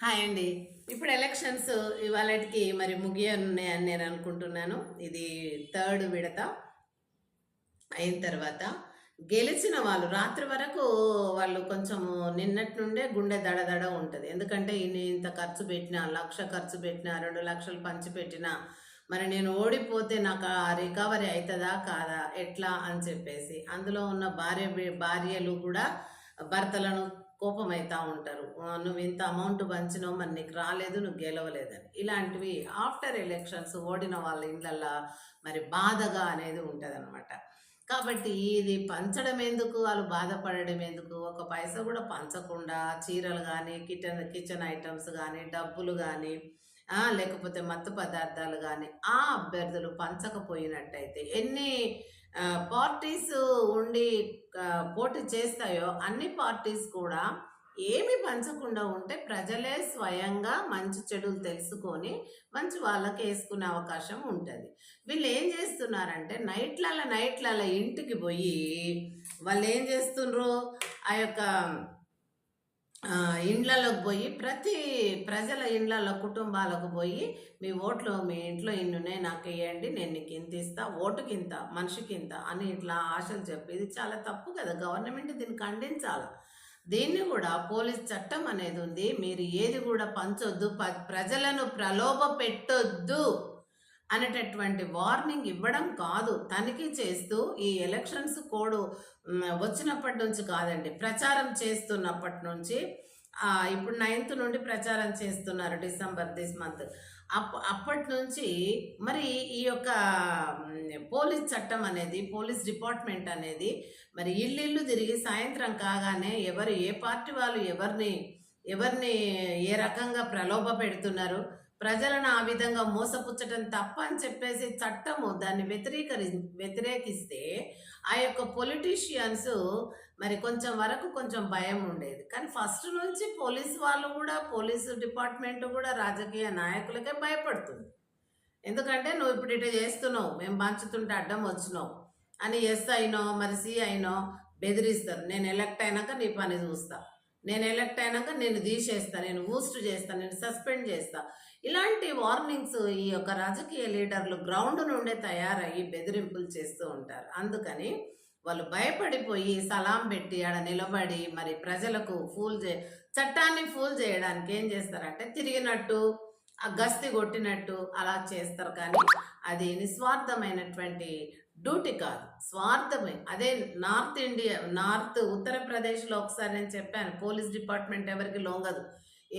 Hi అండి. ఇప్పుడు elections ఇవాళకి మరి ముగియనున్నాయని నేను అనుకుంటున్నాను. ఇది థర్డ్ విడత అయిన తర్వాత గెలిచిన వాళ్ళు రాత్రి వరకు వాళ్ళు కొంచెం నిన్నటి నుండే గుండె దడదడ ఉంటుంది. ఎందుకంటే ఇంత ఖర్చు పెట్టినా, 1,00,000 ఖర్చు పెట్టినా, 2,00,000 పంచిపెట్టినా మరి నేను ఓడిపోతే నాకు ఆ రికవరీ అవుతుందా కాదా ఎట్లా అని చెప్పేసి అందులో ఉన్న భార్యలు కూడా భర్తలను కోపమవుతా ఉంటారు. నువ్వు ఇంత అమౌంట్ పంచినావు, మరి నీకు రాలేదు, నువ్వు గెలవలేదని. ఇలాంటివి ఆఫ్టర్ ఎలక్షన్స్ ఓడిన వాళ్ళ ఇళ్ళల్లో మరి బాధగా అనేది ఉంటుంది. కాబట్టి ఇది పంచడం ఎందుకు, వాళ్ళు బాధపడడం ఎందుకు, ఒక పైసా కూడా పంచకుండా చీరలు కానీ కిచెన్ ఐటమ్స్ కానీ డబ్బులు కానీ లేకపోతే మత్తు పదార్థాలు కానీ ఆ అభ్యర్థులు పంచకపోయినట్టయితే ఎన్ని పార్టీస్ ఉండి పోటీ చేస్తాయో అన్ని పార్టీస్ కూడా ఏమి పంచకుండా ఉంటే ప్రజలే స్వయంగా మంచి చెడులు తెలుసుకొని మంచి వాళ్ళకి వేసుకునే అవకాశం ఉంటుంది. వీళ్ళు ఏం చేస్తున్నారంటే నైట్లలో ఇంటికి పోయి వాళ్ళు ఏం చేస్తుండ్రు, ఆ యొక్క ఇండ్లలోకి పోయి ప్రతి ప్రజల ఇండ్లలో కుటుంబాలకు పోయి మీ ఓట్లు మీ ఇంట్లో ఇన్నునే నాకు వేయండి, నేను నీకు ఇంత ఇస్తా, ఓటుకి ఇంత మనిషికి ఇంత అని ఇట్లా ఆశలు చెప్పి ఇది చాలా తప్పు కదా. గవర్నమెంట్ దీన్ని ఖండించాలి. దీన్ని కూడా పోలీస్ చట్టం అనేది ఉంది. మీరు ఏది కూడా పంచొద్దు, ప్రజలను ప్రలోభ పెట్టొద్దు అనేటటువంటి వార్నింగ్ ఇవ్వడం కాదు, తనిఖీ చేస్తూ ఈ ఎలక్షన్స్ కోడ్ వచ్చినప్పటి నుంచి కాదండి, ప్రచారం చేస్తున్నప్పటి నుంచి ఇప్పుడు 9th నుండి ప్రచారం చేస్తున్నారు, డిసెంబర్ దిస్ మంత్. అప్పటి నుంచి మరి ఈ యొక్క పోలీస్ చట్టం అనేది, పోలీస్ డిపార్ట్మెంట్ అనేది మరి ఇల్లు తిరిగి సాయంత్రం కాగానే ఎవరు ఏ పార్టీ వాళ్ళు ఎవరిని ఏ రకంగా ప్రలోభ పెడుతున్నారు, ప్రజలను ఆ విధంగా మోసపుచ్చటం తప్ప అని చెప్పేసి చట్టము దాన్ని వ్యతిరేకిస్తే ఆ యొక్క పొలిటీషియన్స్ మరి కొంచెం వరకు కొంచెం భయం ఉండేది. కానీ ఫస్ట్ నుంచి పోలీసు వాళ్ళు కూడా, పోలీసు డిపార్ట్మెంట్ కూడా రాజకీయ నాయకులకే భయపడుతుంది. ఎందుకంటే నువ్వు ఇప్పుడు ఇటు చేస్తున్నావు, మేము పంచుతుంటే అడ్డం వచ్చినావు అని ఎస్ అయినో మరి సి అయినో బెదిరిస్తారు. నేను ఎలక్ట్ అయినాక నీ పని చూస్తా, నేను ఎలక్ట్ అయినాక నేను తీసేస్తా, నేను ఊస్ట్ చేస్తా, నేను సస్పెండ్ చేస్తా. ఇలాంటి వార్నింగ్స్ ఈ యొక్క రాజకీయ లీడర్లు గ్రౌండ్ నుండే తయారయ్యి బెదిరింపులు చేస్తూ ఉంటారు. అందుకని వాళ్ళు భయపడిపోయి సలాం పెట్టి ఆడ నిలబడి మరి ప్రజలకు చట్టాన్ని ఫూల్ చేయడానికి ఏం చేస్తారంటే తిరిగినట్టు ఆ గస్తీ కొట్టినట్టు అలా చేస్తారు. కానీ అది నిస్వార్థమైనటువంటి డ్యూటీ కాదు, స్వార్థమే. అదే నార్త్ ఉత్తరప్రదేశ్లో ఒకసారి నేను చెప్పాను, పోలీస్ డిపార్ట్మెంట్ ఎవరికి లొంగదు.